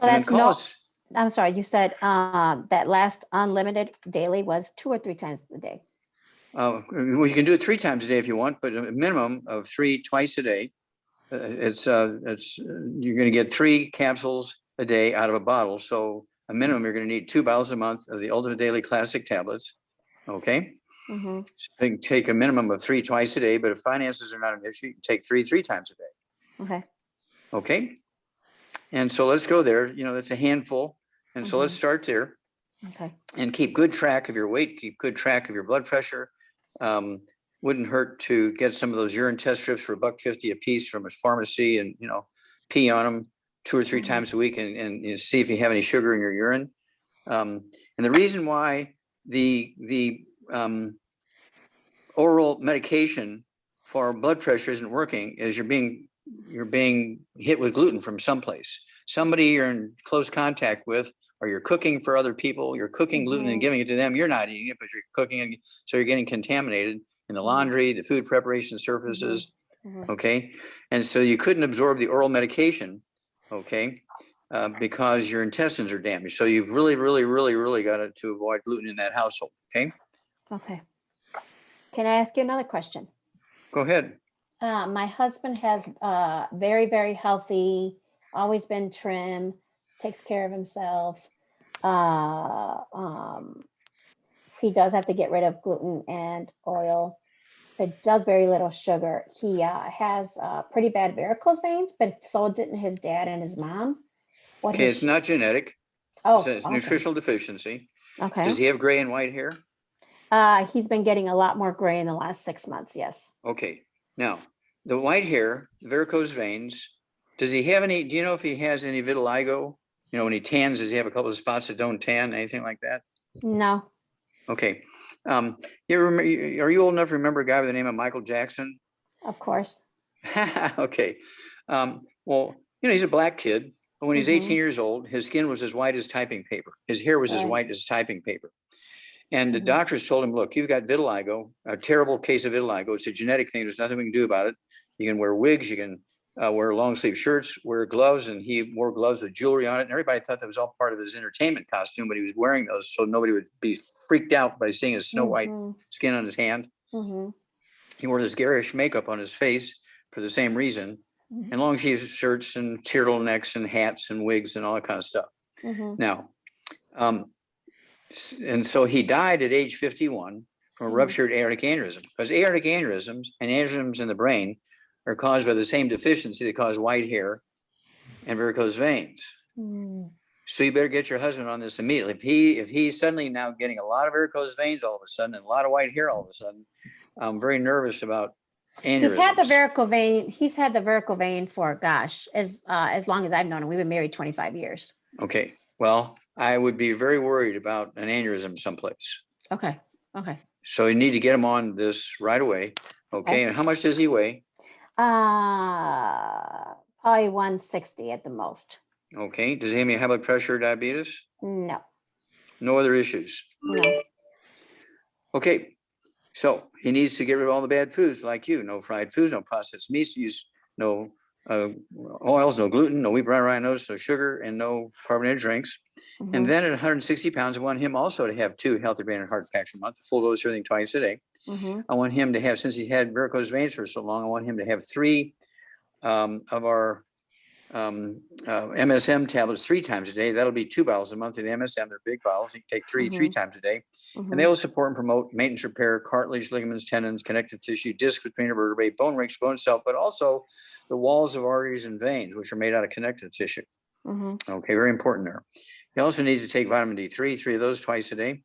So And then that's call no, us. I'm sorry, you said that last unlimited daily was 2 or 3 times a day. Well, you can do it 3 times a day if you want, but a minimum of 3 twice a day. You're going to get 3 capsules a day out of a bottle. So a minimum, you're going to need 2 bottles a month of the Ultimate Daily Classic tablets. Okay. Mm-hmm. So you can take a minimum of 3 twice a day, but if finances are not an issue, you can take 3 times a day. Okay. Okay. And so let's go there. That's a handful. And so let's start there. Okay. And keep good track of your weight, keep good track of your blood pressure. Wouldn't hurt to get some of those urine test strips for $1.50 a piece from a pharmacy and, pee on them 2 or 3 times a week and see if you have any sugar in your urine. And the reason why the oral medication for blood pressure isn't working is you're being hit with gluten from someplace. Somebody you're in close contact with, or you're cooking for other people, you're cooking gluten and giving it to them. You're not eating it, but you're cooking it. So you're getting contaminated in the laundry, the food preparation surfaces. Okay. And so you couldn't absorb the oral medication. Okay. Because your intestines are damaged. So you've really got to avoid gluten in that household. Okay. Okay. Can I ask you another question? Go ahead. My husband has very, very healthy, always been trim, takes care of himself. He does have to get rid of gluten and oil, but does very little sugar. He has pretty bad varicose veins, but so didn't his dad and his mom. Okay, it's not genetic. Oh, It's a awesome. nutritional deficiency. Okay. Does he have gray and white hair? He's been getting a lot more gray in the last 6 months. Yes. Okay. Now, the white hair, the varicose veins, Does he have any, do you know if he has any vitiligo? You know, when he tans, does he have a couple of spots that don't tan, anything like that? No. Okay. You remember, are you old enough to remember a guy by the name of Michael Jackson? Of course. Okay. Well, you know, he's a black kid, but when he's 18 Mhm. years old, his skin was as white as typing paper. His hair was as Right. white as typing paper. And the Mhm. doctors told him, look, you've got vitiligo, a terrible case of vitiligo. It's a genetic thing. There's nothing we can do about it. You can wear wigs, you can wear long sleeve shirts, wear gloves, and he wore gloves with jewelry on it. And everybody thought that was all part of his entertainment costume, but he was wearing those so nobody would be freaked out by seeing his snow white Mhm. skin on his hand. Mhm. He wore this garish makeup on his face for the same reason, Mhm. and long sleeve shirts and turtlenecks and hats and wigs and all that kind of stuff. Mhm. Now, and so he died at age 51 from a Mhm. ruptured aortic aneurysm, because aortic aneurysms and aneurysms in the brain are caused by the same deficiency that cause white hair and varicose veins. Mm. So you better get your husband on this immediately. If he's suddenly now getting a lot of varicose veins all of a sudden and a lot of white hair all of a sudden, I'm very nervous about aneurysms. He's had the varicose vein. He's had the varicose vein for gosh, as long as I've known him. We've been married 25 years. Okay, well, I would be very worried about an aneurysm someplace. Okay. Okay. So you need to get him on this right away. Okay, and how much does he weigh? Probably 160 at the most. Okay, does he have any high blood pressure or diabetes? No. No other issues? No. Okay, so he needs to get rid of all the bad foods like you. No fried foods, no processed meats, use no oils, no gluten, no wheat, brown rice, no sugar, and no carbonated drinks. Mhm. And then at 160 pounds, I want him also to have 2 healthy brain and heart packs a month, full dose everything twice a day. Mhm. I want him to have, since he's had varicose veins for so long, I want him to have 3 of our MSM tablets 3 times a day. That'll be 2 bottles a month of the MSM. They're big bottles. You can take 3 Mhm. times a day. And Mhm. they will support and promote maintenance repair, cartilage, ligaments, tendons, connective tissue, discs between the vertebrae, bone rings, bone itself, but also the walls of arteries and veins, which are made out of connective tissue. Mhm. Okay, very important there. He also needs to take vitamin D3, 3 of those twice a day.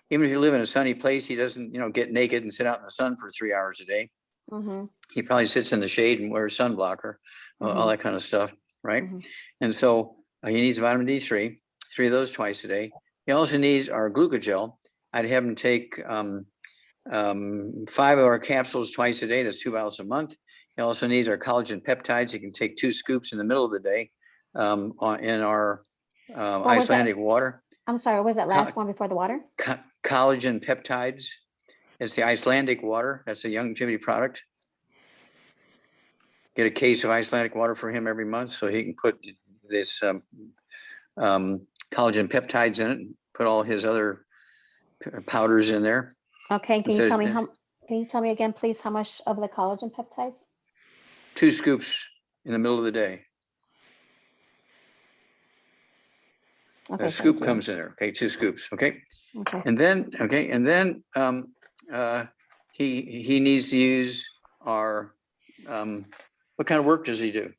Even if you live in a sunny place, he doesn't, get naked and sit out in the sun for 3 hours a day. Mhm. He probably sits in the shade and wears sunblocker, all that kind of stuff, right? Mhm. And so he needs vitamin D3, 3 of those twice a day. He also needs our glucogel. I'd have him take 5 of our capsules twice a day. That's 2 bottles a month. He also needs our collagen peptides. He can take 2 scoops in the middle of the day in our was that? Icelandic water. I'm sorry. What was that last one before the water? Collagen peptides. It's the Icelandic water. That's a longevity product. Get a case of Icelandic water for him every month so he can put this collagen peptides in it, and put all his other powders in there. Okay. Can you Instead- tell me can you tell me again, please, how much of the collagen peptides? 2 scoops in the middle of the day. Okay. A scoop thank you. comes in there. Okay, 2 scoops. Okay. Okay. And then, he needs to use our, what kind of work does he do?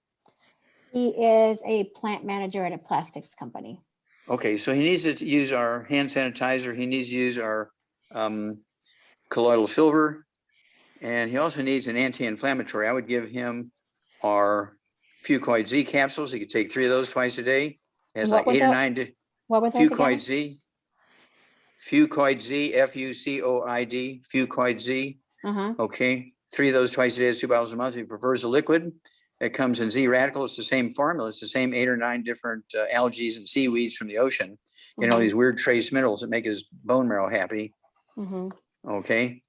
He is a plant manager at a plastics company. Okay, so he needs to use our hand sanitizer. He needs to use our colloidal silver, and he also needs an anti-inflammatory. I would give him our Fucoid Z capsules. He could take 3 of those twice a day. It has like 8 or 9 What were those Fucoid again? Z. Fucoid Z, Fucoid, Fucoid Z. Okay, 3 of those twice a day is 2 bottles a month. If he prefers a liquid, it comes in Z Radical. It's the same formula. It's the same 8 or 9 different algae and seaweeds from the ocean. These weird trace minerals that make his bone marrow happy. Okay.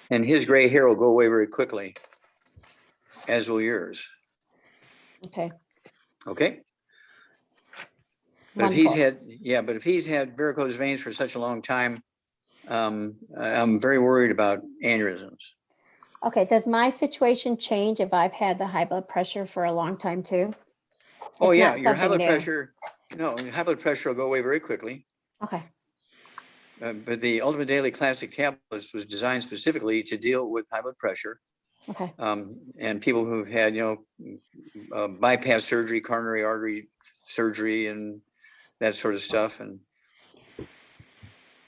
And his gray hair will go away very quickly, as will yours. Okay. Okay. But if he's had varicose veins for such a long time, I'm very worried about aneurysms. Okay. Does my situation change if I've had the high blood pressure for a long time too? Oh It's yeah, not your high something blood new. pressure. No, your high blood pressure will go away very quickly. Okay. But the Ultimate Daily Classic Tablets was designed specifically to deal with high blood pressure. Okay. And people who've had, bypass surgery, coronary artery surgery, and that sort of stuff. And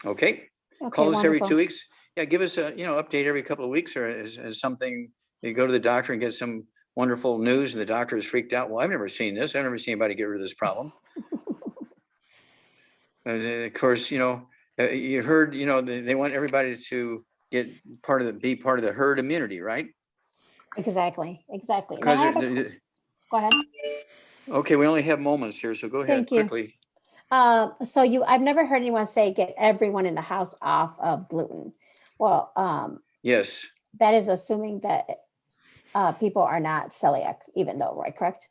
okay, call us every wonderful. 2 weeks. Yeah, give us a, update every couple of weeks, or is something, you go to the doctor and get some wonderful news and the doctor is freaked out. Well, I've never seen this. I've never seen anybody get rid of this problem. Of course, you heard, they want everybody to be part of the herd immunity, right? Exactly. Now, Because I have go ahead. okay, we only have moments here, so go ahead Thank you. quickly. I've never heard anyone say get everyone in the house off of gluten. Well, Yes, that is assuming that people are not celiac, even though, right? Correct?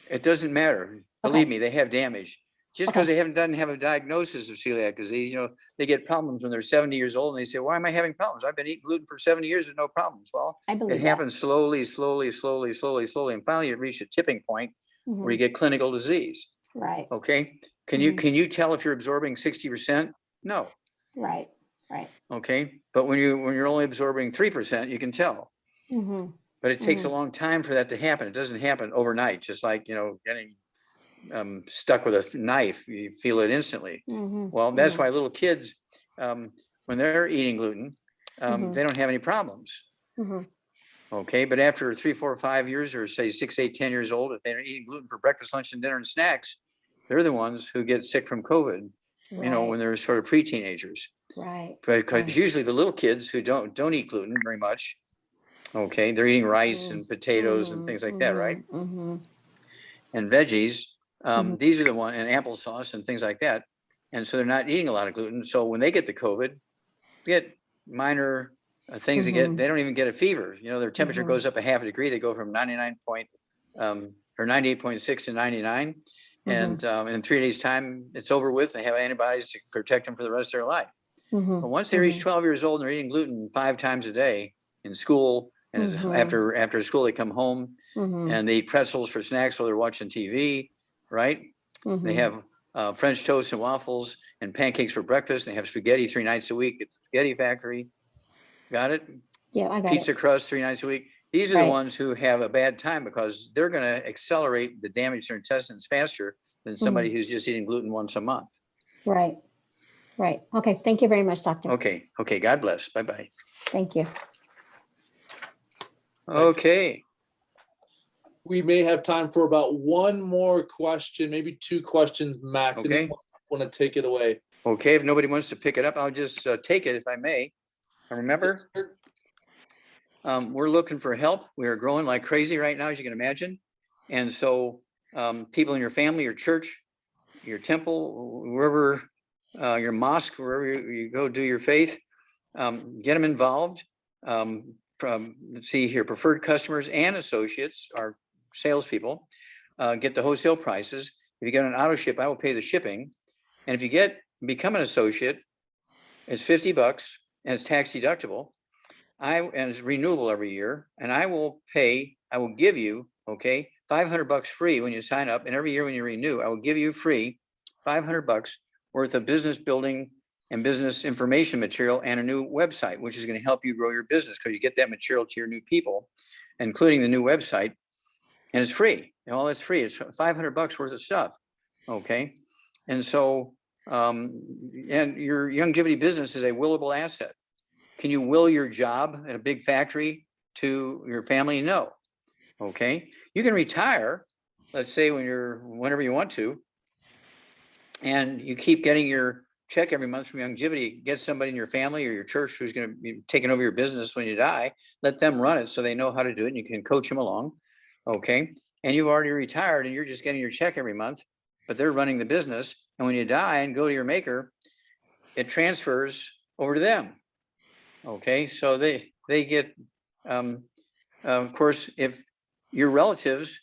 it doesn't matter. Believe me, they have damage. Just because they doesn't have a diagnosis of celiac disease, they get problems when they're 70 years old and they say, why am I having problems? I've been eating gluten for 70 years with no problems. Well, I believe it that. happens slowly. And finally you reach a tipping point where you get clinical disease. Right. Okay. Can you tell if you're absorbing 60%? No. Right. Okay. But when you're only absorbing 3%, you can tell. But it takes a long time for that to happen. It doesn't happen overnight, just like, getting stuck with a knife, you feel it instantly. Well, that's why little kids, when they're eating gluten, they don't have any problems. Okay, but after 3, 4, 5 years, or say 6, 8, 10 years old, if they're eating gluten for breakfast, lunch, and dinner and snacks, they're the ones who get sick from COVID. When they're sort of pre-teenagers. Right. Because usually the little kids who don't eat gluten very much, okay, they're eating rice and potatoes and things like that, right? And veggies. These are the one, and applesauce and things like that. And so they're not eating a lot of gluten. So when they get the COVID, they get minor things they don't even get a fever. Their temperature goes up a half a degree. They go from 98.6 to 99. And in 3 days time, it's over with. They have antibodies to protect them for the rest of their life. But once they reach 12 years old and they're eating gluten 5 times a day in school, and after school, they come home and they eat pretzels for snacks while they're watching TV, right? They have French toast and waffles and pancakes for breakfast. They have spaghetti 3 nights a week at the spaghetti factory. Got it? Yeah, I got Pizza it. crust 3 nights a week. These are the ones who have a bad time because they're going to accelerate the damage to their intestines faster than somebody who's just eating gluten once a month. Right. Okay. Thank you very much, doctor. Okay. God bless. Bye-bye. Thank you. Okay. We may have time for about one more question, maybe 2 questions max. Okay. Anyone want to take it away? Okay. If nobody wants to pick it up, I'll just take it if I may. And remember, we're looking for help. We are growing like crazy right now, as you can imagine. And so people in your family, your church, your temple, wherever, your mosque, wherever you go do your faith, get them involved. Let's see here, preferred customers and associates are salespeople. Get the wholesale prices. If you get an auto ship, I will pay the shipping. And if you become an associate, it's $50 and it's tax deductible. And it's renewable every year. And I will give you, okay, $500 free when you sign up. And every year when you renew, I will give you free $500 worth of business building and business information material and a new website, which is going to help you grow your business because you get that material to your new people, including the new website. And it's free. All it's free. It's $500 worth of stuff. Okay. And so, and your longevity business is a willable asset. Can you will your job at a big factory to your family? No. Okay. You can retire, let's say whenever you want to, and you keep getting your check every month from longevity. Get somebody in your family or your church who's going to be taking over your business when you die. Let them run it so they know how to do it and you can coach them along. Okay. And you've already retired and you're just getting your check every month, but they're running the business. And when you die and go to your maker, it transfers over to them. Okay. So they get, of course, if your relatives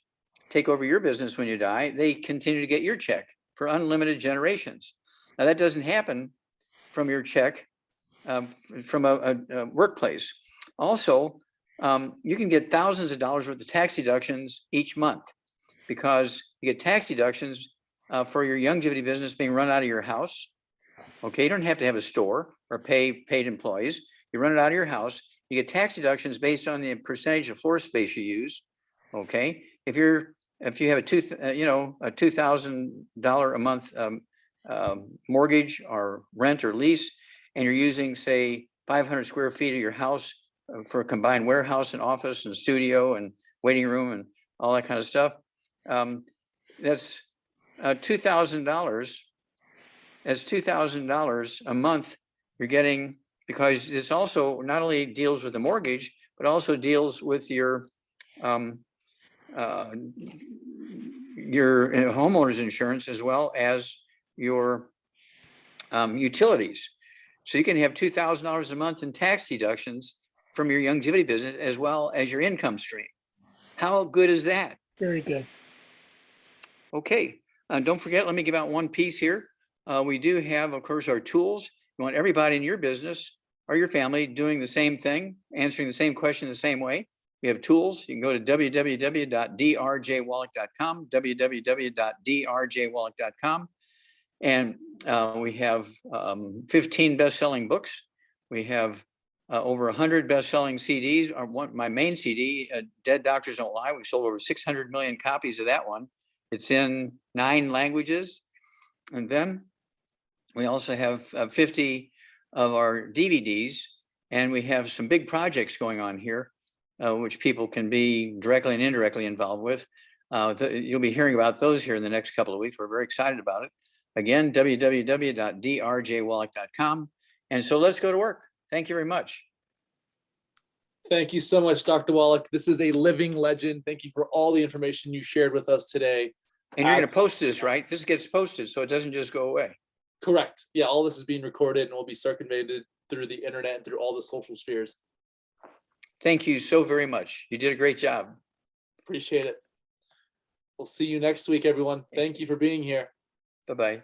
take over your business when you die, they continue to get your check for unlimited generations. Now that doesn't happen from your check from a workplace. Also, you can get thousands of dollars worth of tax deductions each month because you get tax deductions for your longevity business being run out of your house. Okay, you don't have to have a store or pay paid employees. You run it out of your house. You get tax deductions based on the percentage of floor space you use. Okay, if you have a $2,000 a month mortgage or rent or lease, and you're using say 500 square feet of your house for a combined warehouse and office and studio and waiting room and all that kind of stuff. That's $2,000. That's $2,000 a month you're getting, because this also not only deals with the mortgage, but also deals with your homeowner's insurance as well as your utilities. So you can have $2,000 a month in tax deductions from your longevity business as well as your income stream. How good is that? Very good. Okay, don't forget, let me give out one piece here. We do have, of course, our tools. You want everybody in your business or your family doing the same thing, answering the same question the same way. We have tools. You can go to www.drjwallach.com, www.drjwallach.com. And we have 15 best-selling books. We have over 100 best-selling CDs. My main CD, Dead Doctors Don't Lie, we've sold over 600 million copies of that one. It's in 9 languages. And then we also have 50 of our DVDs, and we have some big projects going on here, which people can be directly and indirectly involved with. You'll be hearing about those here in the next couple of weeks. We're very excited about it. Again, www.drjwallach.com. And so let's go to work. Thank you very much. Thank you so much, Dr. Wallach. This is a living legend. Thank you for all the information you shared with us today. And you're going to post this, right? This gets posted, so it doesn't just go away. Correct. Yeah, all this is being recorded and will be circulated through the internet and through all the social spheres. Thank you so very much. You did a great job. Appreciate it. We'll see you next week, everyone. Thank you for being here. Bye-bye.